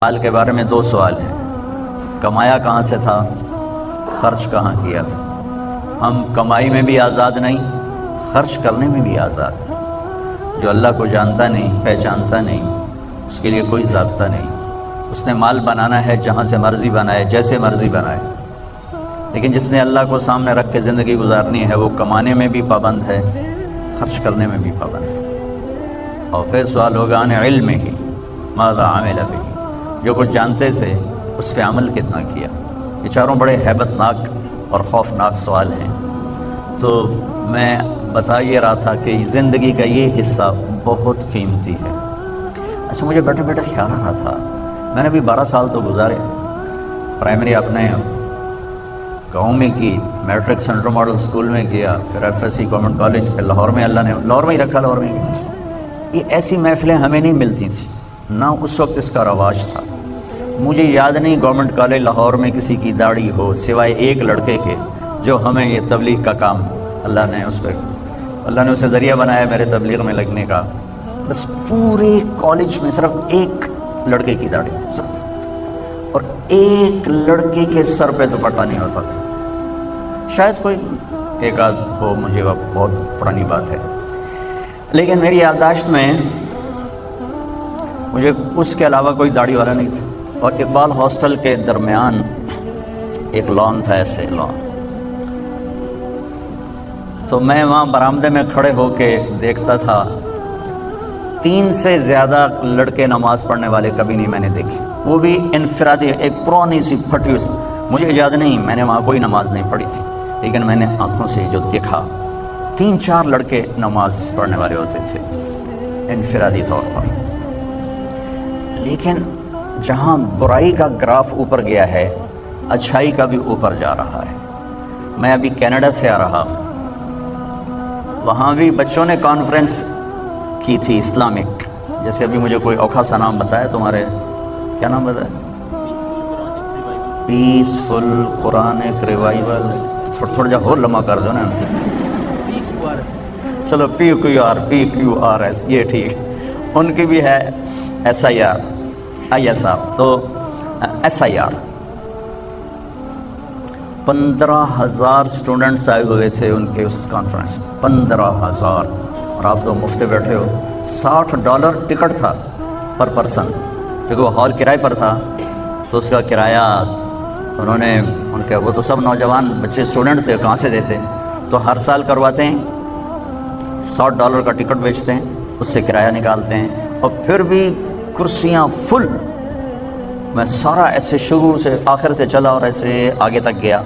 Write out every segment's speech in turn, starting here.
مال کے بارے میں دو سوال ہیں، کمایا کہاں سے تھا، خرچ کہاں کیا تھا۔ ہم کمائی میں بھی آزاد نہیں، خرچ کرنے میں بھی آزاد۔ جو اللہ کو جانتا نہیں، پہچانتا نہیں، اس کے لیے کوئی ضابطہ نہیں۔ اس نے مال بنانا ہے جہاں سے مرضی بنائے، جیسے مرضی بنائے، لیکن جس نے اللہ کو سامنے رکھ کے زندگی گزارنی ہے وہ کمانے میں بھی پابند ہے، خرچ کرنے میں بھی پابند ہے۔ اور پھر سوال ہوگا عن علم ہی ماذا عمل بہ، جو کچھ جانتے تھے اس پہ عمل کتنا کیا۔ یہ چاروں بڑے ہیبت ناک اور خوفناک سوال ہیں۔ تو میں بتا یہ رہا تھا کہ زندگی کا یہ حصہ بہت قیمتی ہے۔ اچھا، مجھے بیٹھے بیٹھے خیال آ رہا تھا، میں نے بھی 12 سال تو گزارے، پرائمری اپنے گاؤں میں کی، میٹرک سینٹرل ماڈل اسکول میں کیا، پھر F S C government college, پھر لاہور میں اللہ نے لاہور میں ہی رکھا، لاہور میں ہی۔ یہ ایسی محفلیں ہمیں نہیں ملتی تھیں، نہ اس وقت اس کا رواج تھا۔ مجھے یاد نہیں گورنمنٹ کالج لاہور میں کسی کی داڑھی ہو سوائے ایک لڑکے کے، جو ہمیں یہ تبلیغ کا کام اللہ نے اسے ذریعہ بنایا میرے تبلیغ میں لگنے کا۔ بس پورے کالج میں صرف ایک لڑکے کی داڑھی تھی، اور ایک لڑکے کے سر پہ دوپٹہ نہیں ہوتا تھا۔ شاید کوئی ایک آدھ ہو، مجھے بہت پرانی بات ہے، لیکن میری یادداشت میں مجھے اس کے علاوہ کوئی داڑھی والا نہیں تھا۔ اور اقبال ہاسٹل کے درمیان ایک لان تھا، ایسے لان، تو میں وہاں برآمدے میں کھڑے ہو کے دیکھتا تھا، 3 سے زیادہ لڑکے نماز پڑھنے والے کبھی نہیں میں نے دیکھی، وہ بھی انفرادی، ایک پرانی سی پھٹی ہوئی۔ مجھے یاد نہیں میں نے وہاں کوئی نماز نہیں پڑھی تھی، لیکن میں نے آنکھوں سے جو دیکھا، 3-4 لڑکے نماز پڑھنے والے ہوتے تھے انفرادی طور پر۔ لیکن جہاں برائی کا گراف اوپر گیا ہے، اچھائی کا بھی اوپر جا رہا ہے۔ میں ابھی کینیڈا سے آ رہا، وہاں بھی بچوں نے کانفرنس کی تھی اسلامک، جیسے ابھی مجھے کوئی اوکھا سا نام بتایا، تمہارے کیا نام بتایا؟ پیسفل قرآنک ریوائول، تھوڑا جا اور لمحہ کر دو نا، چلو PQRS، یہ ٹھیک۔ ان کی بھی ہے ISR، تو SIR 15,000 اسٹوڈنٹس آئے ہوئے تھے ان کے اس کانفرنس میں، 15,000، اور آپ تو مفت بیٹھے ہو۔ $60 ٹکٹ تھا پر پرسن، کیونکہ وہ ہال کرائے پر تھا، تو اس کا کرایہ انہوں نے وہ تو سب نوجوان بچے اسٹوڈنٹ تھے، کہاں سے دیتے، تو ہر سال کرواتے ہیں، $60 کا ٹکٹ بیچتے ہیں، اس سے کرایہ نکالتے ہیں، اور پھر بھی کرسیاں فل۔ میں سارا ایسے شروع سے آخر سے چلا اور ایسے آگے تک گیا،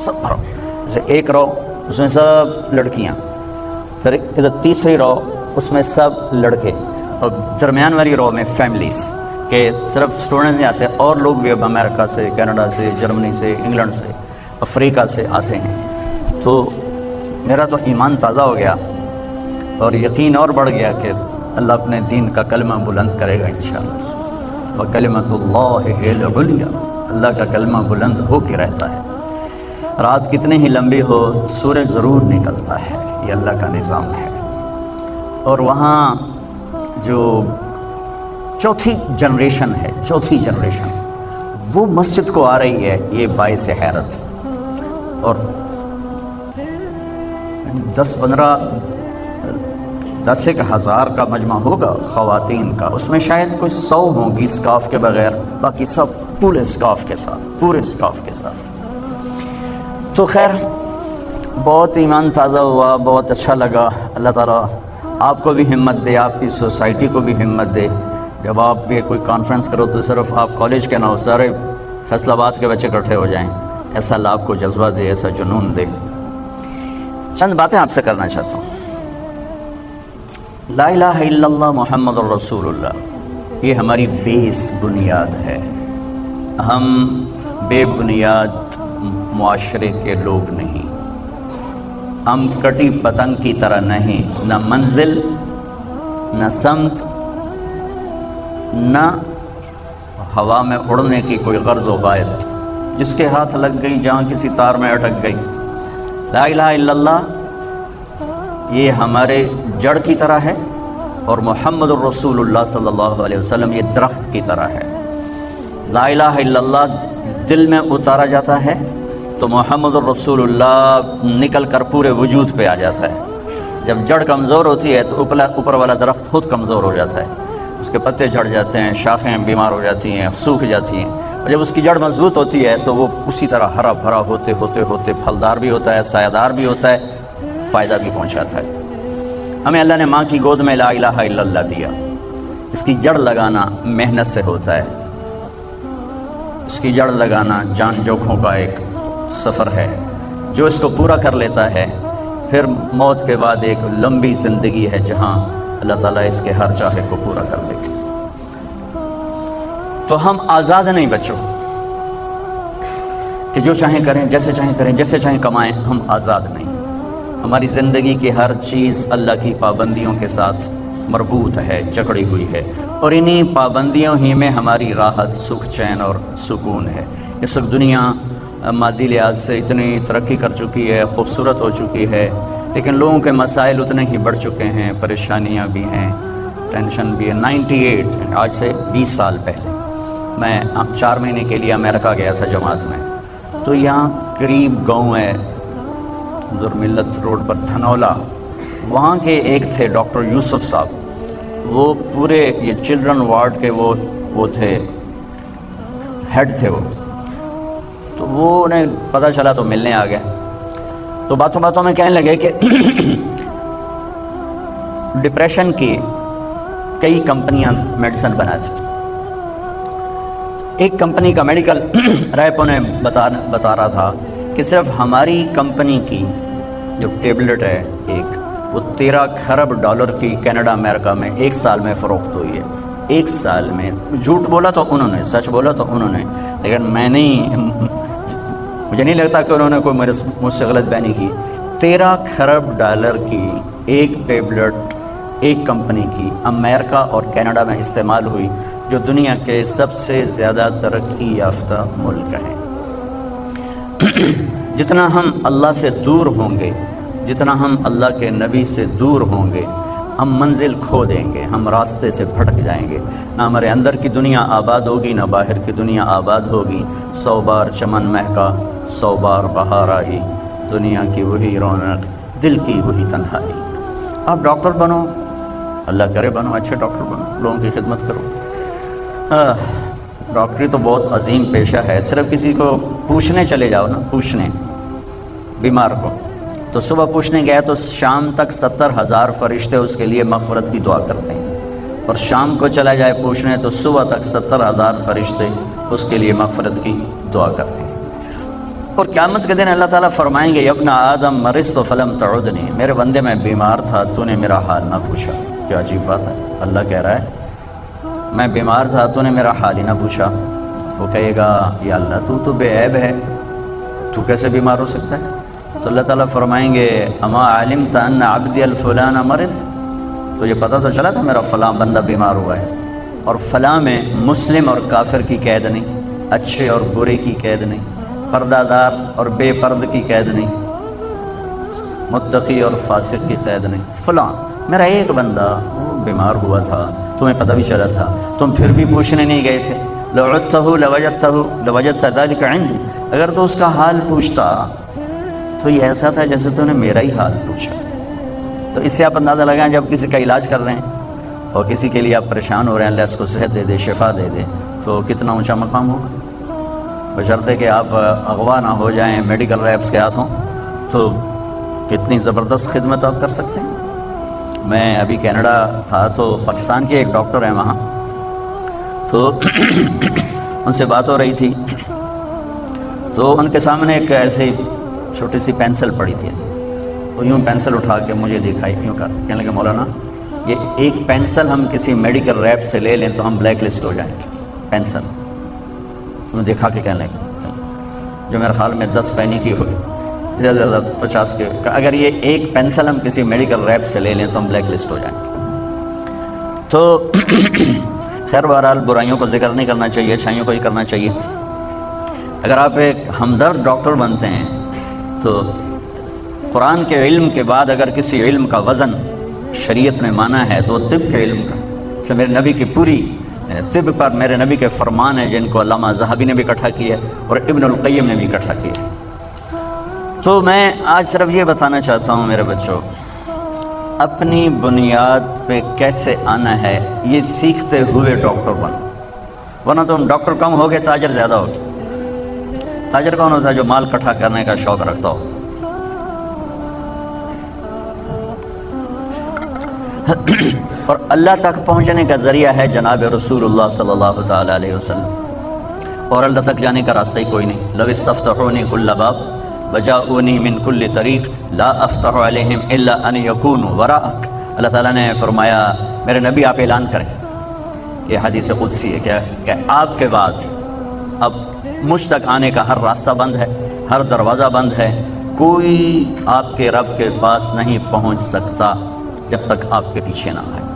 سب بھرا، جیسے ایک رو اس میں سب لڑکیاں، پھر ادھر تیسری رو اس میں سب لڑکے، اور درمیان والی رو میں فیملیز، کہ صرف اسٹوڈنٹ نہیں آتے، اور لوگ بھی اب امریکہ سے، کینیڈا سے، جرمنی سے، انگلینڈ سے، افریقہ سے آتے ہیں۔ تو میرا تو ایمان تازہ ہو گیا اور یقین اور بڑھ گیا کہ اللہ اپنے دین کا کلمہ بلند کرے گا انشاءاللہ۔ وَكَلِمَةُ اللَّهِ هِيَ الْعُلْيَا، اللہ کا کلمہ بلند ہو کے رہتا ہے۔ رات کتنی ہی لمبی ہو، سورج ضرور نکلتا ہے، یہ اللہ کا نظام ہے۔ اور وہاں جو چوتھی جنریشن ہے، وہ مسجد کو آ رہی ہے، یہ باعث حیرت۔ اور 10-15 کا مجمع ہوگا خواتین کا، اس میں شاید کچھ 100 ہوں گی اسکارف کے بغیر، باقی سب پورے اسکارف کے ساتھ۔ تو خیر، بہت ایمان تازہ ہوا، بہت اچھا لگا۔ اللہ تعالیٰ آپ کو بھی ہمت دے، آپ کی سوسائٹی کو بھی ہمت دے۔ جب آپ بھی کوئی کانفرنس کرو تو صرف آپ کالج کے نہ ہو، سارے فیصل آباد کے بچے اکٹھے ہو جائیں، ایسا اللہ آپ کو جذبہ دے، ایسا جنون دے۔ چند باتیں آپ سے کرنا چاہتا ہوں۔ لا الہ الا اللہ محمد الرسول اللہ، یہ ہماری بیس بنیاد ہے۔ ہم بے بنیاد معاشرے کے لوگ نہیں، ہم کٹی پتنگ کی طرح نہیں، نہ منزل، نہ سمت، نہ ہوا میں اڑنے کی کوئی غرض و غایت، جس کے ہاتھ لگ گئی، جہاں کسی تار میں اٹک گئی۔ لا الہ الا اللہ یہ ہمارے جڑ کی طرح ہے، اور محمد الرسول اللہ صلی اللہ علیہ وسلم یہ درخت کی طرح ہے۔ لا الہ الا اللہ دل میں اتارا جاتا ہے تو محمد الرسول اللہ نکل کر پورے وجود پہ آ جاتا ہے۔ جب جڑ کمزور ہوتی ہے تو اوپر والا درخت خود کمزور ہو جاتا ہے، اس کے پتے جھڑ جاتے ہیں، شاخیں بیمار ہو جاتی ہیں، سوکھ جاتی ہیں، اور جب اس کی جڑ مضبوط ہوتی ہے تو وہ اسی طرح ہرا بھرا ہوتے ہوتے ہوتے پھلدار بھی ہوتا ہے، سایہ دار بھی ہوتا ہے، فائدہ بھی پہنچاتا ہے۔ ہمیں اللہ نے ماں کی گود میں لا الہ الا اللہ دیا، اس کی جڑ لگانا محنت سے ہوتا ہے، اس کی جڑ لگانا جان جوکھوں کا ایک سفر ہے، جو اس کو پورا کر لیتا ہے پھر موت کے بعد ایک لمبی زندگی ہے جہاں اللہ تعالیٰ اس کے ہر چاہے کو پورا کر دے گا۔ تو ہم آزاد نہیں بچوں کہ جو چاہیں کریں، جیسے چاہیں کریں، جیسے چاہیں کمائیں، ہم آزاد نہیں۔ ہماری زندگی کی ہر چیز اللہ کی پابندیوں کے ساتھ مربوط ہے، جکڑی ہوئی ہے، اور انہی پابندیوں ہی میں ہماری راحت، سکھ، چین اور سکون ہے۔ اس وقت دنیا مادی لحاظ سے اتنی ترقی کر چکی ہے، خوبصورت ہو چکی ہے، لیکن لوگوں کے مسائل اتنے ہی بڑھ چکے ہیں، پریشانیاں بھی ہیں، ٹینشن بھی ہے۔ 98 آج سے 20 سال پہلے میں 4 مہینے کے لیے امریکہ گیا تھا جماعت میں، تو یہاں قریب گاؤں ہے در ملت روڈ پر دھنولا، وہاں کے ایک تھے ڈاکٹر یوسف صاحب، وہ پورے یہ چلڈرن وارڈ کے وہ تھے، ہیڈ تھے وہ، تو وہ انہیں پتہ چلا تو ملنے آ گئے، تو باتوں باتوں میں کہنے لگے کہ ڈپریشن کی کئی کمپنیاں میڈیسن بناتی، ایک کمپنی کا میڈیکل ریپ انہیں بتا رہا تھا کہ صرف ہماری کمپنی کی جو ٹیبلٹ ہے ایک، وہ 13 خرب ڈالر کی کینیڈا امریکہ میں 1 سال میں فروخت ہوئی ہے۔ 1 سال میں، جھوٹ بولا تو انہوں نے، سچ بولا تو انہوں نے، لیکن مجھے نہیں لگتا کہ انہوں نے کوئی مجھ سے غلط بیانی کی۔ 13 خرب ڈالر کی ایک ٹیبلٹ ایک کمپنی کی امریکہ اور کینیڈا میں استعمال ہوئی، جو دنیا کے سب سے زیادہ ترقی یافتہ ملک ہیں۔ جتنا ہم اللہ سے دور ہوں گے، جتنا ہم اللہ کے نبی سے دور ہوں گے، ہم منزل کھو دیں گے، ہم راستے سے بھٹک جائیں گے، نہ ہمارے اندر کی دنیا آباد ہوگی نہ باہر کی دنیا آباد ہوگی۔ 100 بار چمن مہکا، 100 بار بہار آئی، دنیا کی وہی رونق، دل کی وہی تنہائی۔ آپ ڈاکٹر بنو، اللہ کرے بنو، اچھے ڈاکٹر بنو، لوگوں کی خدمت کرو۔ ڈاکٹری تو بہت عظیم پیشہ ہے، صرف کسی کو پوچھنے چلے جاؤ نا، پوچھنے بیمار کو، تو صبح پوچھنے گئے تو شام تک 70,000 فرشتے اس کے لیے مغفرت کی دعا کرتے ہیں، اور شام کو چلا جائے پوچھنے تو صبح تک 70,000 فرشتے اس کے لیے مغفرت کی دعا کرتے ہیں۔ اور قیامت کے دن اللہ تعالیٰ فرمائیں گے، ابن آدم مرضت فلم تعدنی، میرے بندے میں بیمار تھا تو نے میرا حال نہ پوچھا۔ کیا عجیب بات ہے، اللہ کہہ رہا ہے میں بیمار تھا تو نے میرا حال ہی نہ پوچھا۔ وہ کہے گا یا اللہ تو بے عیب ہے، تو کیسے بیمار ہو سکتا ہے؟ تو اللہ تعالیٰ فرمائیں گے اما علمت ان عبدی الفلان مرض، تو یہ پتہ تو چلا تھا میرا فلاں بندہ بیمار ہوا ہے۔ اور فلاں میں مسلم اور کافر کی قید نہیں، اچھے اور برے کی قید نہیں، پردہ دار اور بے پرد کی قید نہیں، متقی اور فاسق کی قید نہیں، فلاں میرا ایک بندہ وہ بیمار ہوا تھا، تمہیں پتہ بھی چلا تھا، تم پھر بھی پوچھنے نہیں گئے تھے۔ لو عدتہ لوجدت ذلک عندی، اگر تو اس کا حال پوچھتا تو یہ ایسا تھا جیسے تو نے میرا ہی حال پوچھا۔ تو اس سے آپ اندازہ لگائیں جب کسی کا علاج کر رہے ہیں اور کسی کے لیے آپ پریشان ہو رہے ہیں، اللہ اس کو صحت دے دے، شفا دے دے، تو کتنا اونچا مقام ہوگا، بشرطے کہ آپ اغوا نہ ہو جائیں میڈیکل ریپس کے ہاتھوں، تو کتنی زبردست خدمت آپ کر سکتے ہیں۔ میں ابھی کینیڈا تھا تو پاکستان کے ایک ڈاکٹر ہیں وہاں، تو ان سے بات ہو رہی تھی، تو ان کے سامنے ایک ایسی چھوٹی سی پینسل پڑی تھی، تو یوں پینسل اٹھا کے مجھے دکھائی، یوں کہنے لگے مولانا یہ ایک پینسل ہم کسی میڈیکل ریپ سے لے لیں تو ہم بلیک لسٹ ہو جائیں گے۔ پینسل انہوں نے دکھا کے کہنے لگے، جو میرے خیال میں 10 پینی کی ہوئی، زیادہ سے زیادہ 50 کے، اگر یہ ایک پینسل ہم کسی میڈیکل ریپ سے لے لیں تو ہم بلیک لسٹ ہو جائیں گے۔ تو خیر بہرحال برائیوں کو ذکر نہیں کرنا چاہیے، اچھائیوں کو ہی کرنا چاہیے۔ اگر آپ ایک ہمدرد ڈاکٹر بنتے ہیں تو قرآن کے علم کے بعد اگر کسی علم کا وزن شریعت نے مانا ہے تو وہ طب کے علم کا، اس لیے میرے نبی کی پوری طب پر میرے نبی کے فرمان ہیں جن کو علامہ ذہبی نے بھی اکٹھا کیا ہے اور ابن القیم نے بھی اکٹھا کیا ہے۔ تو میں آج صرف یہ بتانا چاہتا ہوں میرے بچوں، اپنی بنیاد پہ کیسے آنا ہے یہ سیکھتے ہوئے ڈاکٹر بنو، ورنہ تم ڈاکٹر کم ہوگے تاجر زیادہ ہوگے۔ تاجر کون ہوتا ہے؟ جو مال اکٹھا کرنے کا شوق رکھتا ہو۔ اور اللہ تک پہنچنے کا ذریعہ ہے جناب رسول اللہ صلی اللہ تعالیٰ علیہ وسلم، اور اللہ تک جانے کا راستہ ہی کوئی نہیں۔ لو استفتحونی کل باب وجاؤنی من کل طریق لا افتح علیہم الا ان یکونوا وراءک۔ اللہ تعالیٰ نے فرمایا میرے نبی آپ اعلان کریں، یہ حدیث قدسی ہے کہ آپ کے بعد اب مجھ تک آنے کا ہر راستہ بند ہے، ہر دروازہ بند ہے، کوئی آپ کے رب کے پاس نہیں پہنچ سکتا جب تک آپ کے پیچھے نہ آئے۔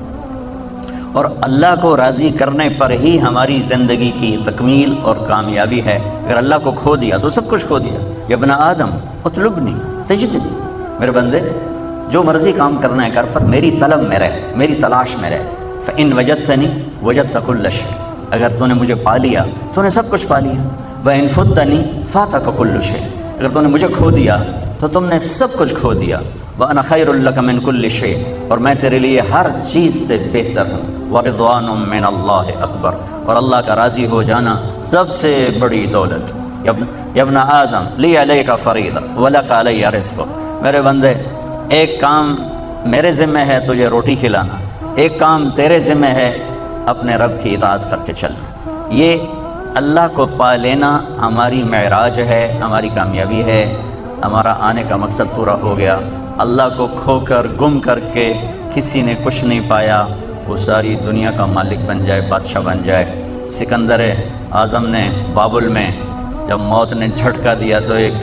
اور اللہ کو راضی کرنے پر ہی ہماری زندگی کی تکمیل اور کامیابی ہے۔ اگر اللہ کو کھو دیا تو سب کچھ کھو دیا۔ یا ابن آدم اطلبنی تجدنی، میرے بندے جو مرضی کام کرنا ہے کر، پر میری طلب میں رہ، میری تلاش میں رہ۔ فإن وجدتنی وجدت کل شیء، اگر تو نے مجھے پا لیا تو نے سب کچھ پا لیا۔ وإن فدتنی فاتک کل شیء، اگر تو نے مجھے کھو دیا تو تم نے سب کچھ کھو دیا۔ وأنا خیر لک من کل شیء، اور میں تیرے لیے ہر چیز سے بہتر ہوں۔ ورضوان من اللہ اکبر، اور اللہ کا راضی ہو جانا سب سے بڑی دولت۔ یا ابن آدم لی علیک فریضہ ولک علی رزق، میرے بندے ایک کام میرے ذمہ ہے تجھے روٹی کھلانا، ایک کام تیرے ذمہ ہے اپنے رب کی اطاعت کر کے چلنا۔ یہ اللہ کو پا لینا ہماری معراج ہے، ہماری کامیابی ہے، ہمارا آنے کا مقصد پورا ہو گیا۔ اللہ کو کھو کر گم کر کے کسی نے کچھ نہیں پایا، وہ ساری دنیا کا مالک بن جائے، بادشاہ بن جائے۔ سکندر اعظم نے بابل میں جب موت نے جھٹکا دیا تو ایک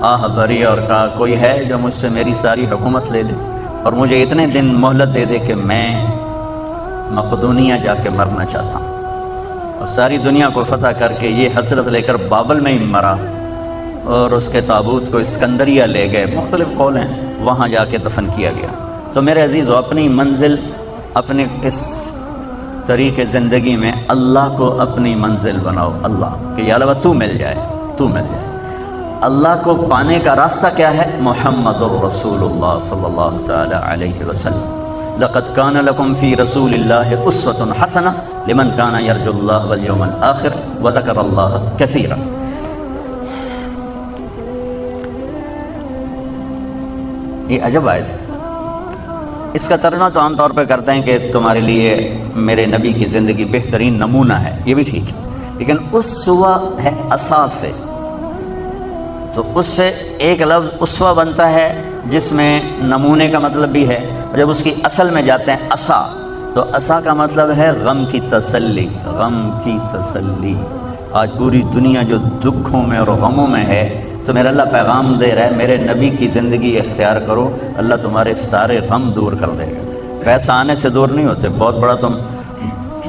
آہ بھری اور کہا کوئی ہے جو مجھ سے میری ساری حکومت لے لے اور مجھے اتنے دن مہلت دے دے کہ میں مقدونیہ جا کے مرنا چاہتا ہوں۔ اور ساری دنیا کو فتح کر کے یہ حسرت لے کر بابل میں ہی مرا، اور اس کے تابوت کو اسکندریہ لے گئے، مختلف قول ہیں، وہاں جا کے دفن کیا گیا۔ تو میرے عزیزو، اپنی منزل، اپنے اس طریقے زندگی میں اللہ کو اپنی منزل بناؤ، اللہ کہ یا اللہ تو مل جائے، تو مل جائے۔ اللہ کو پانے کا راستہ کیا ہے؟ محمد الرسول اللہ صلی اللہ تعالی علیہ وسلم۔ لقد کان لکم فی رسول اللہ اسوۃ حسنہ لمن کان یرجو اللہ والیوم الآخر وذکر اللہ کثیرا۔ یہ عجب آیت ہے۔ اس کا ترجمہ تو عام طور پہ کرتے ہیں کہ تمہارے لیے میرے نبی کی زندگی بہترین نمونہ ہے، یہ بھی ٹھیک ہے، لیکن اسوہ ہے اسا سے، تو اس سے ایک لفظ اسوہ بنتا ہے جس میں نمونے کا مطلب بھی ہے، اور جب اس کی اصل میں جاتے ہیں اسا، تو اسا کا مطلب ہے غم کی تسلی، غم کی تسلی۔ آج پوری دنیا جو دکھوں میں اور غموں میں ہے، تو میرا اللہ پیغام دے رہا ہے میرے نبی کی زندگی اختیار کرو، اللہ تمہارے سارے غم دور کر دے گا۔ پیسہ آنے سے دور نہیں ہوتے، بہت بڑا تم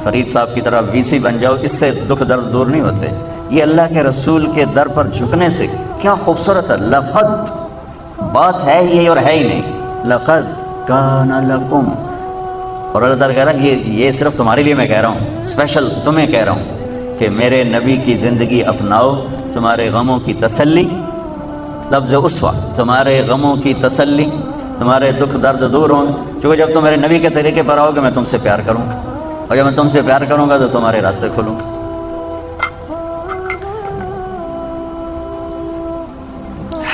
فرید صاحب کی طرح وی سی بن جاؤ، اس سے دکھ درد دور نہیں ہوتے۔ یہ اللہ کے رسول کے در پر جھکنے سے کیا خوبصورت ہے۔ لقد بات ہے یہ اور ہے ہی نہیں، لقد کان لکم، اور اللہ تعالیٰ کہہ رہا ہے یہ صرف تمہارے لیے میں کہہ رہا ہوں، اسپیشل تمہیں کہہ رہا ہوں کہ میرے نبی کی زندگی اپناؤ، تمہارے غموں کی تسلی، لفظ اسوہ، تمہارے غموں کی تسلی، تمہارے دکھ درد دور ہوں، کیونکہ جب تم میرے نبی کے طریقے پر آؤ گے میں تم سے پیار کروں گا، اور جب میں تم سے پیار کروں گا تو تمہارے راستے کھولوں گا۔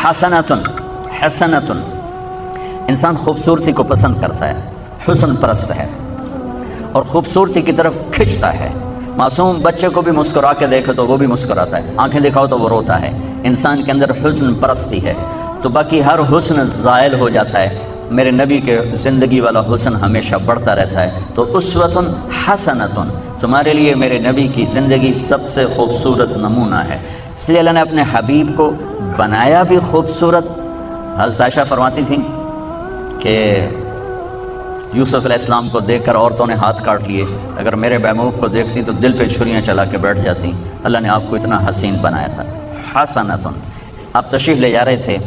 حسنۃ، حسنۃ، انسان خوبصورتی کو پسند کرتا ہے، حسن پرست ہے اور خوبصورتی کی طرف کھنچتا ہے۔ معصوم بچے کو بھی مسکرا کے دیکھو تو وہ بھی مسکراتا ہے، آنکھیں دکھاؤ تو وہ روتا ہے۔ انسان کے اندر حسن پرستی ہے، تو باقی ہر حسن زائل ہو جاتا ہے، میرے نبی کے زندگی والا حسن ہمیشہ بڑھتا رہتا ہے۔ تو اسوۃ حسنۃ، تمہارے لیے میرے نبی کی زندگی سب سے خوبصورت نمونہ ہے، اس لیے اللہ نے اپنے حبیب کو بنایا بھی خوبصورت۔ حضرت عائشہ فرماتی تھیں کہ یوسف علیہ السلام کو دیکھ کر عورتوں نے ہاتھ کاٹ لیے، اگر میرے محبوب کو دیکھتی تو دل پہ چھریاں چلا کے بیٹھ جاتی، اللہ نے آپ کو اتنا حسین بنایا تھا۔ حسنۃ، آپ تشریف لے جا رہے تھے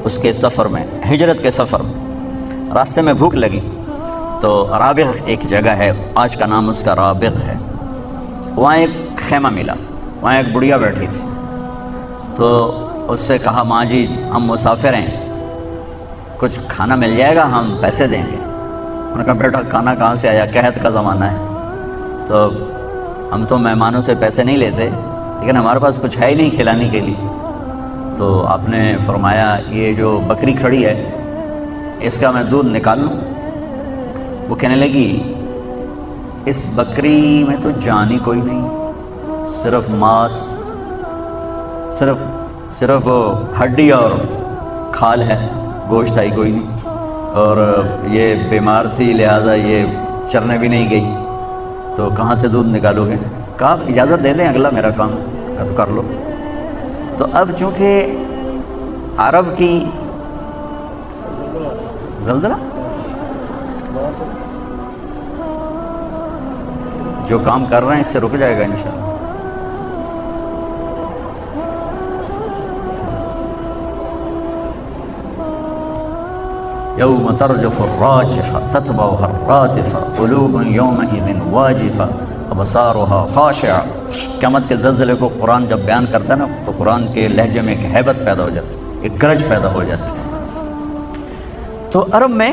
اس کے سفر میں، ہجرت کے سفر میں، راستے میں بھوک لگی تو رابغ ایک جگہ ہے، آج کا نام اس کا رابغ ہے، وہاں ایک خیمہ ملا، وہاں ایک بڑھیا بیٹھی تھی، تو اس سے کہا ماں جی ہم مسافر ہیں، کچھ کھانا مل جائے گا، ہم پیسے دیں گے۔ انہوں نے کہا بیٹا کھانا کہاں سے آیا، قحط کا زمانہ ہے، تو ہم تو مہمانوں سے پیسے نہیں لیتے، لیکن ہمارے پاس کچھ ہے ہی نہیں کھلانے کے لیے۔ تو آپ نے فرمایا یہ جو بکری کھڑی ہے اس کا میں دودھ نکال لوں؟ وہ کہنے لگی اس بکری میں تو جان ہی کوئی نہیں، صرف ماس، صرف ہڈی اور کھال ہے، گوشت آئی کوئی نہیں، اور یہ بیمار تھی لہٰذا یہ چرنے بھی نہیں گئی، تو کہاں سے دودھ نکالو گے؟ کہا اجازت دے دیں اگلا میرا کام تو کر لو۔ تو اب چونکہ عرب کی زلزلہ جو کام کر رہے ہیں اس سے رک جائے گا انشاءاللہ۔ یوم ترجف الراجفة تتبعها الرادفة قلوب یومئذ واجفة ابصارها خاشعة۔ قیامت کے زلزلے کو قرآن جب بیان کرتا ہے نا تو قرآن کے لہجے میں ایک ہیبت پیدا ہو جاتی ہے، ایک گرج پیدا ہو جاتی ہے۔ تو عرب میں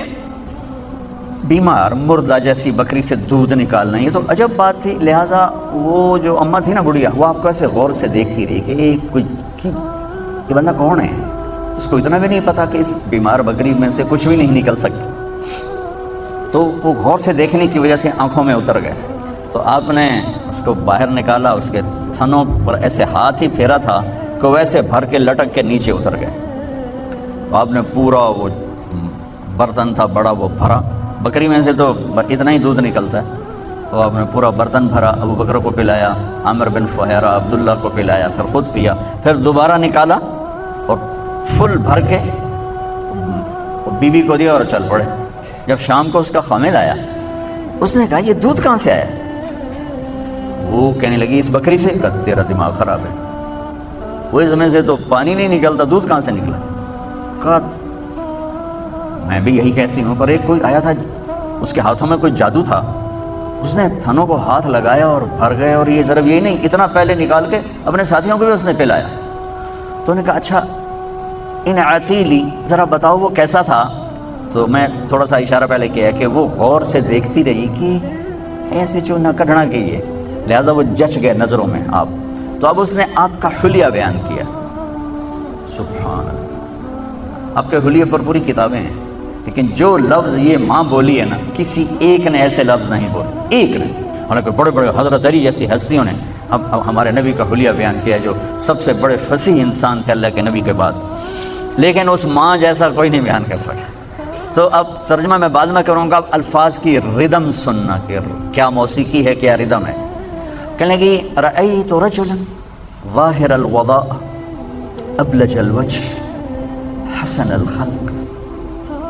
بیمار مردہ جیسی بکری سے دودھ نکالنا یہ تو عجب بات تھی، لہٰذا وہ جو اماں تھی نا بڑھیا، وہ آپ کو ایسے غور سے دیکھتی رہی کہ یہ بندہ کون ہے، اس کو اتنا بھی نہیں پتا کہ اس بیمار بکری میں سے کچھ بھی نہیں نکل سکتا۔ تو وہ غور سے دیکھنے کی وجہ سے آنکھوں میں اتر گئے، تو آپ نے اس کو باہر نکالا، اس کے تھنوں پر ایسے ہاتھ ہی پھیرا تھا کہ ویسے بھر کے لٹک کے نیچے اتر گئے۔ تو آپ نے پورا وہ برتن تھا بڑا وہ بھرا، بکری میں سے تو اتنا ہی دودھ نکلتا ہے، تو آپ نے پورا برتن بھرا، ابو بکر کو پلایا، عامر بن فہیرہ عبداللہ کو پلایا، پھر خود پیا، پھر دوبارہ نکالا اور فل بھر کے بیوی کو دیا اور چل پڑے۔ جب شام کو اس کا خامد آیا، اس نے کہا یہ دودھ کہاں سے آیا؟ وہ کہنے لگی اس بکری سے۔ کہا تیرا دماغ خراب ہے، وہ اس میں سے تو پانی نہیں نکلتا، دودھ کہاں سے نکلا؟ کہا میں بھی یہی کہتی ہوں، پر ایک کوئی آیا تھا اس کے ہاتھوں میں کوئی جادو تھا، اس نے تھنوں کو ہاتھ لگایا اور بھر گئے، اور یہ ضرب یہی نہیں اتنا پہلے نکال کے اپنے ساتھیوں کو بھی اس نے پلایا۔ تو نے کہا اچھا ان عتیلی ذرا بتاؤ وہ کیسا تھا؟ تو میں تھوڑا سا اشارہ پہلے کیا کہ وہ غور سے دیکھتی رہی کہ ایسے جو نہ کڈھنا کہیے، لہٰذا وہ جچ گئے نظروں میں آپ۔ تو اب اس نے آپ کا حلیہ بیان کیا، سبحان اللہ، آپ کے حلیے پر پوری کتابیں ہیں، لیکن جو لفظ یہ ماں بولی ہے نا، کسی ایک نے ایسے لفظ نہیں بولے، ایک نے، حالانکہ بڑے بڑے حضرت علی جیسی ہستیوں نے اب ہمارے نبی کا حلیہ بیان کیا، جو سب سے بڑے فصیح انسان تھے اللہ کے نبی کے بعد، لیکن اس ماں جیسا کوئی نہیں بیان کر سکا۔ تو اب ترجمہ میں بعد میں کروں گا، اب الفاظ کی ردم سننا کہ کیا موسیقی ہے، کیا ردم ہے۔ کہنے لگی رأیت رجلا ظاہر الوضاء ابلج الوجه حسن الخلق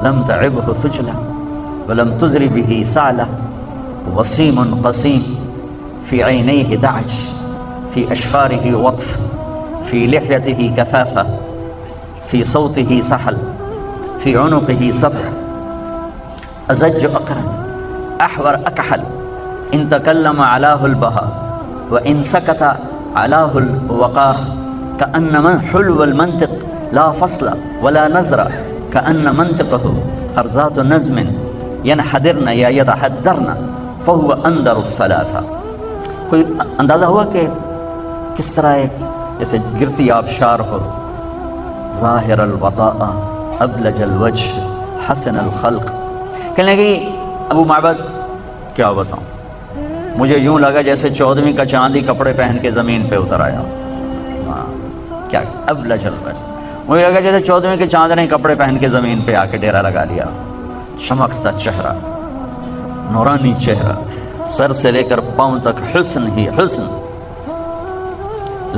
لم تعبه ثجلة ولم تزر به سعلة وسيم قسيم في عينيه دعج في أشفاره وطف في لحيته كثافة في صوته سحل في عنقه سطع أزج أقرن أحور أكحل إن تكلم علاه البهاء وإن سكت علاه الوقار كأن من حلو المنطق لا فصل ولا نزر كأن منطقه خرزات نزم ينحدرن یا يتحدرن فهو أندر الثلاثة۔ کوئی اندازہ ہوا کہ کس طرح ایک جیسے گرتی آبشار ہو، ظاہر الوضاء ابلج الوجه حسن الخلق۔ کہنے لگی ابو معبد کیا بتاؤں، مجھے یوں لگا جیسے 14ویں کا چاندی کپڑے پہن کے زمین پہ اتر آیا، کیا ابلج الوجه، مجھے لگا جیسے 14ویں کے چاند نے کپڑے پہن کے زمین پہ آ کے ڈیرا لگا لیا، چمکتا چہرہ، نورانی چہرہ، سر سے لے کر پاؤں تک حسن ہی حسن،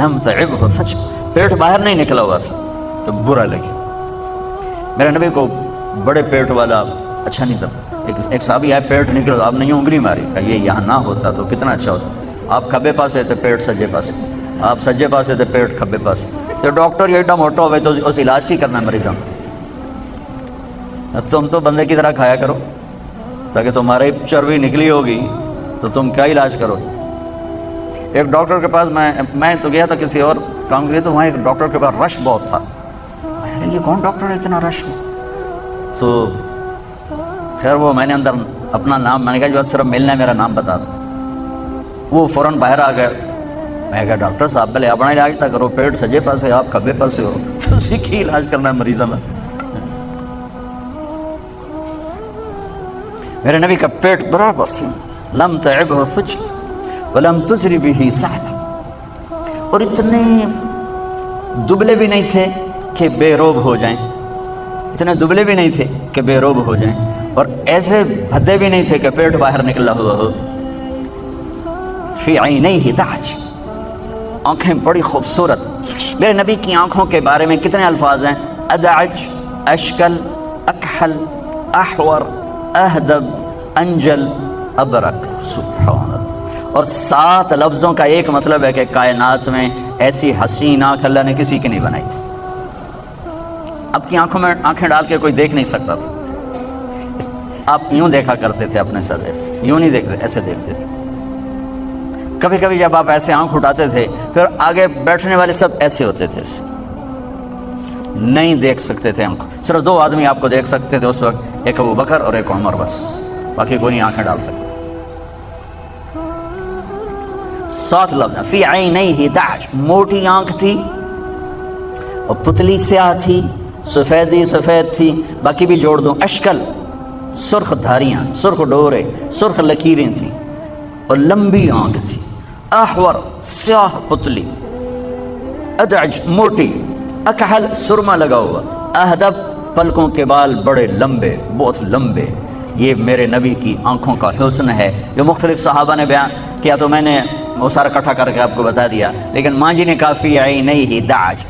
لم تعبه سچ، پیٹ باہر نہیں نکلا ہوا تھا تو برا لگی۔ میرے نبی کو بڑے پیٹ والا اچھا نہیں تھا، ایک صحابی آئے پیٹ نکلا، آپ نے یوں انگلی ماری، کہ یہ یہاں نہ ہوتا تو کتنا اچھا ہوتا، آپ کھبے پاسے تھے پیٹ سجے پاسے، آپ سجے پاسے تھے پیٹ کھبے پاسے، تو ڈاکٹر یہ ایڈا موٹا ہوئے تو اس علاج کی کرنا مریضوں، تم تو بندے کی طرح کھایا کرو، تاکہ تمہاری چربی نکلی ہوگی تو تم کیا علاج کرو. ایک ڈاکٹر کے پاس میں تو گیا تھا کسی اور کام کے لیے، تو وہاں ایک ڈاکٹر کے پاس رش بہت تھا. میں نے کہا یہ کون ڈاکٹر ہے اتنا رش ہو؟ تو خیر وہ میں نے اندر اپنا نام، میں نے کہا جو صرف ملنا ہے میرا نام بتا دو. وہ فوراً باہر آ گئے. میں کہا ڈاکٹر صاحب پہلے اپنا علاج تھا کرو، پیٹ سجے پاسے آپ کھبے پاسے ہو، تو اسی کی علاج کرنا ہے مریضوں کا. میرے نبی کا پیٹ برابر سے لم تعبہ فجر ولم تجری به سہلا، اور اتنے دبلے بھی نہیں تھے کہ بے روب ہو جائیں، اتنے دبلے بھی نہیں تھے کہ بے روب ہو جائیں، اور ایسے بھدے بھی نہیں تھے کہ پیٹ باہر نکلا ہوا ہو. فی عینیہ دعج، آنکھیں بڑی خوبصورت. میرے نبی کی آنکھوں کے بارے میں کتنے الفاظ ہیں؟ ادعج، اشکل، اکحل، احور، اہدب، انجل، ابرق. سبحان اللہ. اور 7 لفظوں کا ایک مطلب ہے کہ کائنات میں ایسی حسین آنکھ اللہ نے کسی کی نہیں بنائی تھی. اب کی آنکھوں میں آنکھیں ڈال کے کوئی دیکھ نہیں سکتا تھا. آپ یوں دیکھا کرتے تھے اپنے سر سے، یوں نہیں دیکھتے، ایسے دیکھتے تھے. کبھی کبھی جب آپ ایسے آنکھ اٹھاتے تھے پھر آگے بیٹھنے والے سب ایسے ہوتے تھے، نہیں دیکھ سکتے تھے آنکھ. صرف 2 آدمی آپ کو دیکھ سکتے تھے اس وقت، ایک ابو بکر اور ایک عمر، بس باقی کوئی نہیں آنکھیں ڈال سکتے. 7 لفظ ہیں. فی عینیہ دعج، موٹی آنکھ تھی اور پتلی سیاہ تھی، سفیدی سفید تھی. باقی بھی جوڑ دوں. اشکل، سرخ دھاریاں، سرخ ڈورے، سرخ لکیریں تھیں اور لمبی آنکھ تھی. احور، سیاہ پتلی. ادعج، موٹی. اکحل، سرما لگا ہوا. اہدب، پلکوں کے بال بڑے لمبے، بہت لمبے. یہ میرے نبی کی آنکھوں کا حسن ہے جو مختلف صحابہ نے بیان کیا، تو میں نے وہ سارا اکٹھا کر کے آپ کو بتا دیا. لیکن ماجی نے کہا فی عینیہ دعج،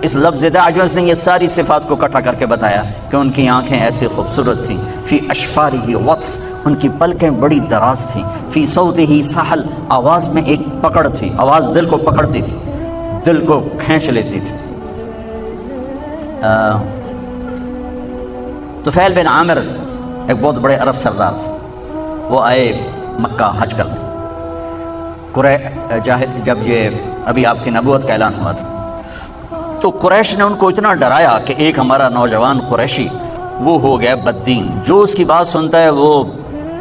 اس لفظ دعج میں اس نے یہ ساری صفات کو اکٹھا کر کے بتایا کہ ان کی آنکھیں ایسی خوبصورت تھیں. فی اشفارہ وطف، ان کی پلکیں بڑی دراز تھیں. فی صوتہ سحل، آواز میں ایک پکڑ تھی، آواز دل کو پکڑتی تھی، دل کو کھینچ لیتی تھی. طفیل بن عامر ایک بہت بڑے عرب سردار تھے. وہ آئے مکہ حج کرنے. جب یہ ابھی آپ کی نبوت کا اعلان ہوا تھا تو قریش نے ان کو اتنا ڈرایا کہ ایک ہمارا نوجوان قریشی وہ ہو گیا بددین، جو اس کی بات سنتا ہے وہ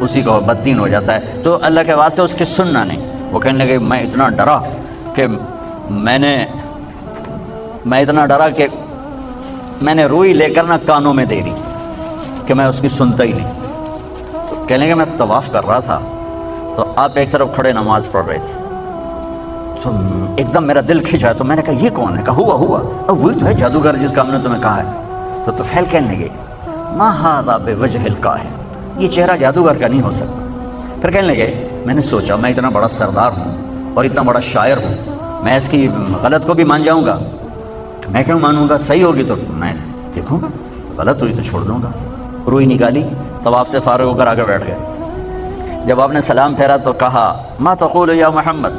اسی کو بددین ہو جاتا ہے. تو اللہ کے واسطے اس کی سننا نہیں. وہ کہنے لگے میں اتنا ڈرا کہ میں نے روئی لے کر نہ کانوں میں دے دی کہ میں اس کی سنتا ہی نہیں. تو کہنے لگے میں طواف کر رہا تھا تو آپ ایک طرف کھڑے نماز پڑھ رہے تھے، تو ایک دم میرا دل کھنچا. تو میں نے کہا یہ کون ہے؟ کہا ہوا وہی تو ہے جادوگر جس کا ہم نے تمہیں کہا ہے. تو طفیل کہنے لگے ما ھذا بوجہ الکاہن، یہ چہرہ جادوگر کا نہیں ہو سکتا. پھر کہنے لگے میں نے سوچا میں اتنا بڑا سردار ہوں اور اتنا بڑا شاعر ہوں، میں اس کی غلط کو بھی مان جاؤں گا؟ میں کیوں مانوں گا؟ صحیح ہوگی تو میں دیکھوں گا، غلط ہوئی تو چھوڑ دوں گا. روئی نکالی، طواف سے فارغ ہو کر آگے بیٹھ گئے. جب آپ نے سلام پھیرا تو کہا ما تقول یا محمد،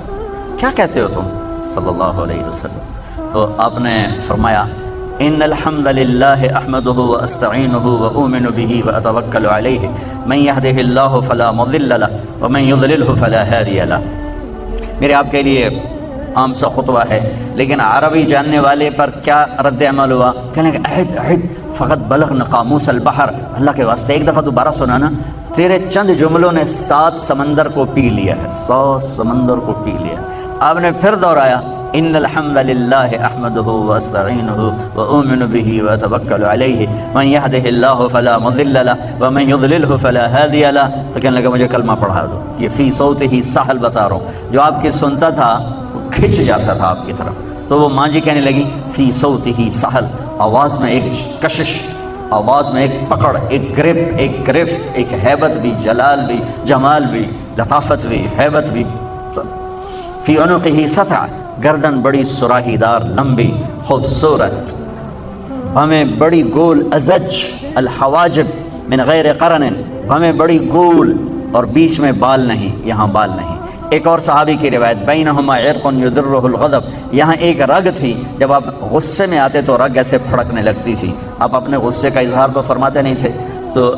کیا کہتے ہو تم صلی اللہ علیہ وسلم؟ تو آپ نے فرمایا ان الحمد للہ احمدہ واستعینہ واؤمن بہ واتوکل علیہ من یہدہ اللہ فلا مضل لہ ومن یضللہ فلا ہادی لہ. میرے آپ کے لیے عام سا خطبہ ہے، لیکن عربی جاننے والے پر کیا رد عمل ہوا؟ کہنے کہ عہد فقط بلغنا قاموس البحر. اللہ کے واسطے ایک دفعہ دوبارہ سنانا، تیرے چند جملوں نے 7 سمندر کو پی لیا ہے، 7 سمندر کو پی لیا. آپ نے پھر دہرایا ان الحمد للہ احمدہ واستعینہ واؤمن بہ واتوکل علیہ من یہدہ اللہ فلا مضل لہ ومن یضللہ فلا ہادی لہ. تو کہنے لگا مجھے کلمہ پڑھا دو. یہ فی صوتہ سحل بتا رہا ہوں، جو آپ کی سنتا تھا وہ کھنچ جاتا تھا آپ کی طرف. تو وہ ماں جی کہنے لگی فی صوتہ سحل، آواز میں ایک کشش، آواز میں ایک پکڑ، ایک گرپ، ایک گرفت، ایک ہیبت بھی، جلال بھی، جمال بھی، لطافت بھی، ہیبت بھی. فی عنقہ سطع، گردن بڑی سراہی دار، لمبی، خوبصورت. بھویں بڑی گول، ازج الحواجب من غیر قرن، بھویں بڑی گول اور بیچ میں بال نہیں، یہاں بال نہیں. ایک اور صحابی کی روایت بینہما عرق یدرہ الغضب، یہاں ایک رگ تھی، جب آپ غصے میں آتے تو رگ ایسے پھڑکنے لگتی تھی. آپ اپنے غصے کا اظہار تو فرماتے نہیں تھے، تو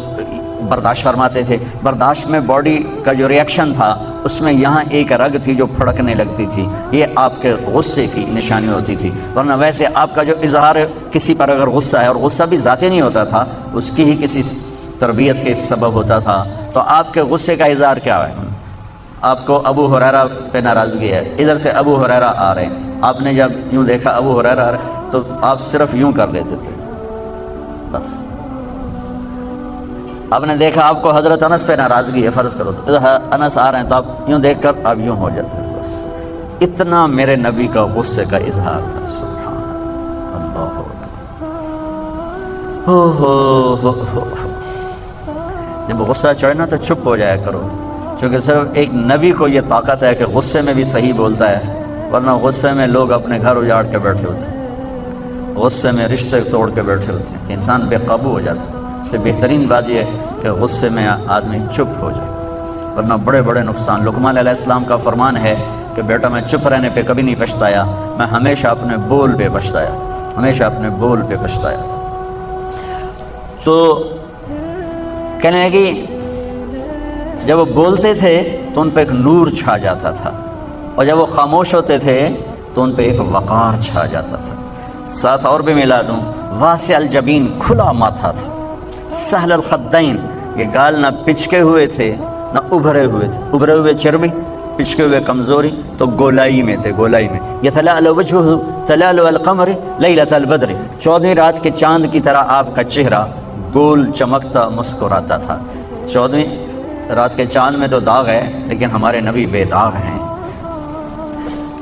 برداشت فرماتے تھے. برداشت میں باڈی کا جو ریئیکشن تھا اس میں یہاں ایک رگ تھی جو پھڑکنے لگتی تھی, یہ آپ کے غصے کی نشانی ہوتی تھی. ورنہ ویسے آپ کا جو اظہار کسی پر اگر غصہ ہے, اور غصہ بھی ذاتی نہیں ہوتا تھا, اس کی ہی کسی تربیت کے سبب ہوتا تھا, تو آپ کے غصے کا اظہار کیا ہے؟ آپ کو ابو ہریرہ پہ ناراضگی ہے, ادھر سے ابو ہریرہ آ رہے ہیں, آپ نے جب یوں دیکھا ابو ہریرہ آ رہے ہیں تو آپ صرف یوں کر لیتے تھے بس. آپ نے دیکھا آپ کو حضرت انس پہ ناراضگی ہے, فرض کرو تو انس آ رہے ہیں تو آپ یوں دیکھ کر آپ یوں ہو جاتے ہیں بس. اتنا میرے نبی کا غصے کا اظہار تھا. سبحان اللہ. جب غصہ چڑھے نا تو چپ ہو جایا کرو, کیونکہ صرف ایک نبی کو یہ طاقت ہے کہ غصے میں بھی صحیح بولتا ہے, ورنہ غصے میں لوگ اپنے گھر اجاڑ کے بیٹھے ہوتے ہیں, غصے میں رشتے توڑ کے بیٹھے ہوتے ہیں کہ انسان بے قابو ہو جاتا ہے. اس سے بہترین بات یہ ہے کہ غصے میں آدمی چپ ہو جائے, ورنہ بڑے بڑے نقصان. لقمان علیہ السلام کا فرمان ہے کہ بیٹا میں چپ رہنے پہ کبھی نہیں پچھتایا, میں ہمیشہ اپنے بول پہ پچھتایا, ہمیشہ اپنے بول پہ پچھتایا. تو کہنے لگی جب وہ بولتے تھے تو ان پہ ایک نور چھا جاتا تھا, اور جب وہ خاموش ہوتے تھے تو ان پہ ایک وقار چھا جاتا تھا. ساتھ اور بھی ملا دوں, واسع الجبین, کھلا ماتھا تھا, سہل الخدین, یہ گال نہ پچکے ہوئے تھے نہ ابھرے ہوئے تھے, ابھرے ہوئے چربی, پچکے ہوئے کمزوری, تو گولائی میں تھے, گولائی میں. یتلألؤ وجہہ تلألؤ القمر لیلۃ البدر, 14ویں رات کے چاند کی طرح آپ کا چہرہ گول چمکتا مسکراتا تھا. 14ویں رات کے چاند میں تو داغ ہے, لیکن ہمارے نبی بے داغ ہیں.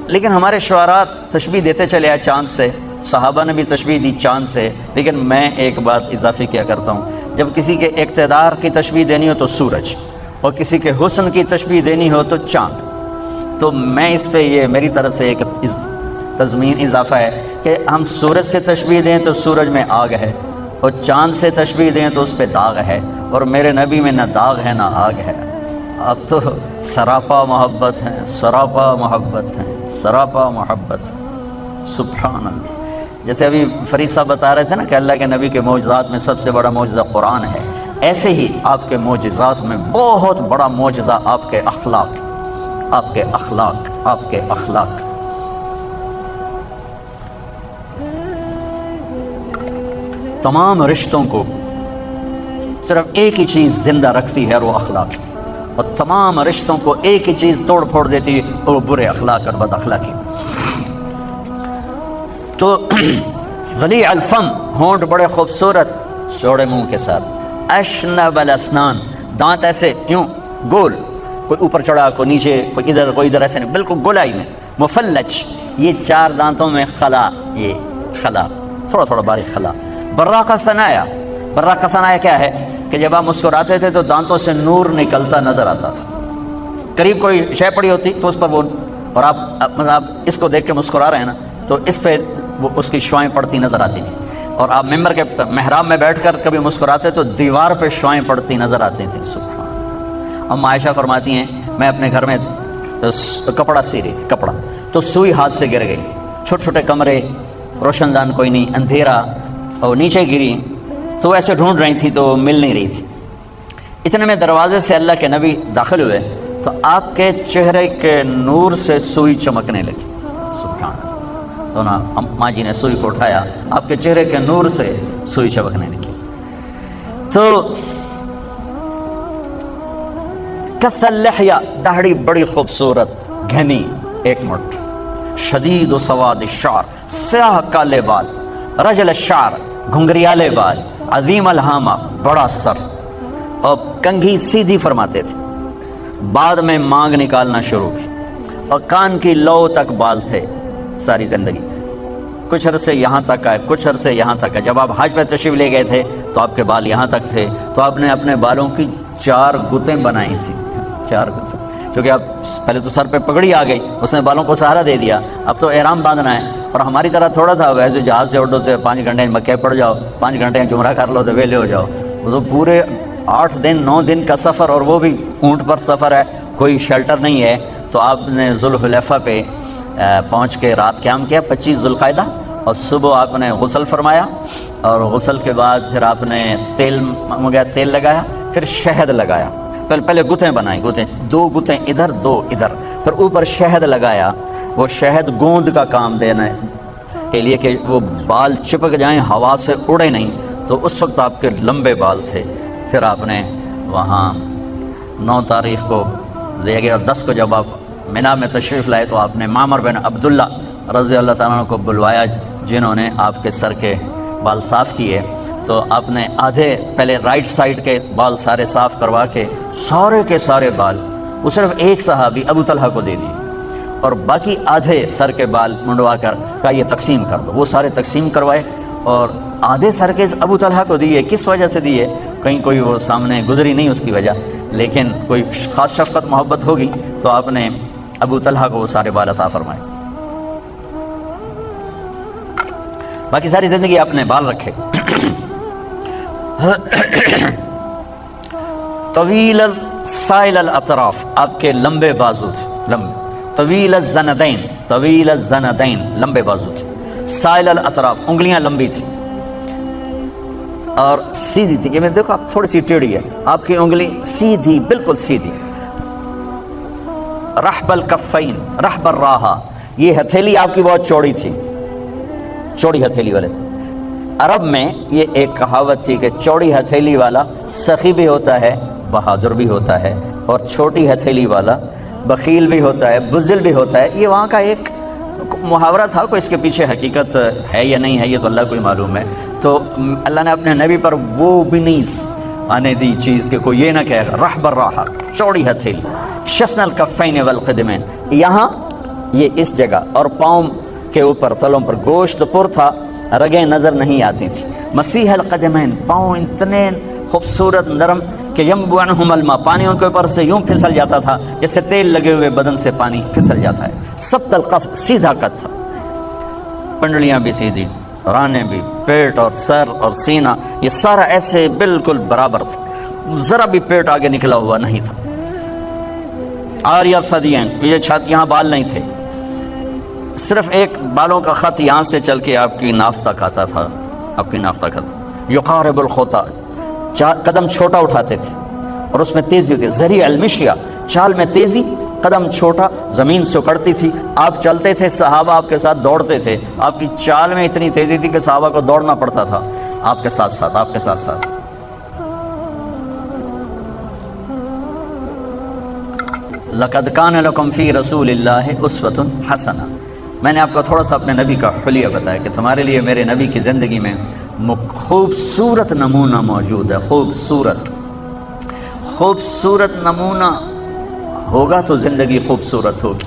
لیکن ہمارے شعراء تشبیہ دیتے چلے آئے چاند سے, صحابہ نے بھی تشبیہ دی چاند سے, لیکن میں ایک بات اضافی کیا کرتا ہوں, جب کسی کے اقتدار کی تشبیہ دینی ہو تو سورج, اور کسی کے حسن کی تشبیہ دینی ہو تو چاند. تو میں اس پہ یہ میری طرف سے ایک تضمین اضافہ ہے کہ ہم سورج سے تشبیہ دیں تو سورج میں آگ ہے, اور چاند سے تشبیہ دیں تو اس پہ داغ ہے, اور میرے نبی میں نہ داغ ہے نہ آگ ہے. اب تو سراپا محبت ہیں, سراپا محبت ہیں, سراپا محبت. سبحان اللہ. جیسے ابھی فرید صاحب بتا رہے تھے نا کہ اللہ کے نبی کے معجزات میں سب سے بڑا معجزہ قرآن ہے, ایسے ہی آپ کے معجزات میں بہت بڑا معجزہ آپ کے اخلاق, آپ کے اخلاق, آپ کے اخلاق. تمام رشتوں کو صرف ایک ہی چیز زندہ رکھتی ہے اور وہ اخلاق ہے, اور تمام رشتوں کو ایک ہی چیز توڑ پھوڑ دیتی ہے اور وہ برے اخلاق اور بد اخلاقی. تو غلیظ الفم, ہونٹ بڑے خوبصورت چوڑے منہ کے ساتھ, اشنب الاسنان, دانت ایسے یوں گول, کوئی اوپر چڑھا کوئی نیچے, کوئی ادھر ایسے نہیں, بالکل گولائی میں. مفلج, یہ 4 دانتوں میں خلا, یہ خلا تھوڑا تھوڑا باریک خلا. براق ثنایا, براق ثنایا کیا ہے کہ جب آپ مسکراتے تھے تو دانتوں سے نور نکلتا نظر آتا تھا. قریب کوئی شے پڑی ہوتی تو اس پر وہ, اور آپ اس کو دیکھ کے مسکرا رہے ہیں نا, تو اس پہ وہ اس کی شعائیں پڑتی نظر آتی تھی. اور آپ ممبر کے محراب میں بیٹھ کر کبھی مسکراتے تو دیوار پہ شعائیں پڑتی نظر آتی تھیں. سبحان. ام عائشہ فرماتی ہیں میں اپنے گھر میں کپڑا سی رہی تھی, کپڑا, تو سوئی ہاتھ سے گر گئی. چھوٹے چھوٹے کمرے, روشن دان کوئی نہیں, اندھیرا, اور نیچے گری, تو ایسے ڈھونڈ رہی تھی تو مل نہیں رہی تھی. اتنے میں دروازے سے اللہ کے نبی داخل ہوئے تو آپ کے چہرے کے نور سے سوئی چمکنے لگی. سبحان. تو نا اماں جی نے سوئی کو اٹھایا, آپ کے چہرے کے نور سے سوئی چمکنے لگی. تو کث اللحیہ, داڑھی بڑی خوبصورت گھنی, 1 مٹھ. شدید و سواد الشعر, سیاہ کالے بال. رجل الشعر, گھنگریالے بال. عظیم الہامہ, بڑا سر, اور کنگھی سیدھی فرماتے تھے. بعد میں مانگ نکالنا شروع کی, اور کان کی لو تک بال تھے ساری زندگی. کچھ عرصے یہاں تک آئے, کچھ عرصے یہاں تک آئے. جب آپ حج پہ تشریف لے گئے تھے تو آپ کے بال یہاں تک تھے, تو آپ نے اپنے بالوں کی 4 گتیں بنائی تھیں. 4 گتیں, کیونکہ آپ پہلے تو سر پہ پگڑی آ گئی, اس نے بالوں کو سہارا دے دیا. اب تو احرام باندھنا ہے, اور ہماری طرح تھوڑا تھا ویسے جہاز سے اڑو تو 5 گھنٹے مکے پڑ جاؤ, 5 گھنٹے جمرہ کر لو تو ویلے ہو جاؤ. وہ تو پورے 8 دن 9 دن کا سفر, اور وہ بھی اونٹ پر سفر ہے, کوئی شیلٹر نہیں ہے. تو آپ نے ذوالحلیفہ پہ پہنچ کے رات قیام کیا 25 ذوالقعدہ, اور صبح آپ نے غسل فرمایا, اور غسل کے بعد پھر آپ نے تیل منگایا, تیل لگایا, پھر شہد لگایا، پہلے گتیں بنائیں، گتیں، 2 گتیں ادھر 2 ادھر، پھر اوپر شہد لگایا۔ وہ شہد گوند کا کام دینا کے لیے کہ وہ بال چپک جائیں، ہوا سے اڑے نہیں، تو اس وقت آپ کے لمبے بال تھے۔ پھر آپ نے وہاں 9 تاریخ کو لے گئے، اور 10 کو جب آپ منا میں تشریف لائے تو آپ نے معمر بن عبداللہ رضی اللہ تعالیٰ عنہ کو بلوایا، جنہوں نے آپ کے سر کے بال صاف کیے۔ تو آپ نے آدھے پہلے رائٹ سائڈ کے بال سارے صاف کروا کے سارے کے سارے بال وہ صرف ایک صحابی ابو طلحہ کو دے دیے، اور باقی آدھے سر کے بال منڈوا کر کہا یہ تقسیم کر دو۔ وہ سارے تقسیم کروائے اور آدھے سر کے ابو طلحہ کو دیے۔ کس وجہ سے دیے؟ کہیں کوئی وہ سامنے گزری نہیں اس کی وجہ، لیکن کوئی خاص شفقت محبت ہوگی تو آپ نے ابو طلحہ کو وہ سارے بال عطا فرمائے۔ باقی ساری زندگی آپ نے بال رکھے۔ طویل سائل الاطراف، آپ کے لمبے بازو تھے، لمبے، طویل الزندین، طویل الزندین، لمبے بازو تھے، سائل الاطراف، انگلیاں لمبی تھی اور سیدھی تھی۔ یہ میں دیکھو آپ تھوڑی سی ٹیڑھی ہے، آپ کی انگلی سیدھی، بالکل سیدھی۔ رحب الکفین، رحب الراحہ، یہ ہتھیلی آپ کی بہت چوڑی تھی، چوڑی ہتھیلی والے تھے۔ عرب میں یہ ایک کہاوت تھی کہ چوڑی ہتھیلی والا سخی بھی ہوتا ہے، بہادر بھی ہوتا ہے، اور چھوٹی ہتھیلی والا بخیل بھی ہوتا ہے، بزدل بھی ہوتا ہے۔ یہ وہاں کا ایک محاورہ تھا، کوئی اس کے پیچھے حقیقت ہے یا نہیں ہے یہ تو اللہ کو ہی معلوم ہے۔ تو اللہ نے اپنے نبی پر وہ بھی نہیں آنے دی چیز کہ کوئی یہ نہ کہے گا رحب الراحہ، چوڑی ہتھیلی، شسن الکفین والقدمین، یہاں یہ اس جگہ، اور پاؤں کے اوپر تلوں پر گوشت پر تھا، رگیں نظر نہیں آتی تھی۔ مسیح القدمین، پاؤں اتنے خوبصورت نرم کہ ینبع عنہم الماء، پانی ان کے اوپر سے یوں پھسل جاتا تھا جیسے تیل لگے ہوئے بدن سے پانی پھسل جاتا ہے۔ سبط القصب، سیدھا قد تھا، پنڈلیاں بھی سیدھی، رانے بھی، پیٹ اور سر اور سینہ یہ سارا ایسے بالکل برابر تھا، ذرا بھی پیٹ آگے نکلا ہوا نہیں تھا۔ عاریہ ثدیین، یہ چھات، یہاں بال نہیں تھے، صرف ایک بالوں کا خط یہاں سے چل کے آپ کی ناف تک آتا تھا، آپ کی ناف تک آتا۔ یقارب الخطا، قدم چھوٹا اٹھاتے تھے اور اس میں تیزی ہوتی، ذریع المشیہ، چال میں تیزی، قدم چھوٹا، زمین سکڑتی تھی، آپ چلتے تھے، صحابہ آپ کے ساتھ دوڑتے تھے، آپ کی چال میں اتنی تیزی تھی کہ صحابہ کو دوڑنا پڑتا تھا آپ کے ساتھ ساتھ، آپ کے ساتھ ساتھ۔ لقد کان لکم فی رسول اللہ اسوۃ حسنہ، میں نے آپ کو تھوڑا سا اپنے نبی کا حلیہ بتایا کہ تمہارے لیے میرے نبی کی زندگی میں خوبصورت نمونہ موجود ہے۔ خوبصورت نمونہ ہوگا تو زندگی خوبصورت ہوگی۔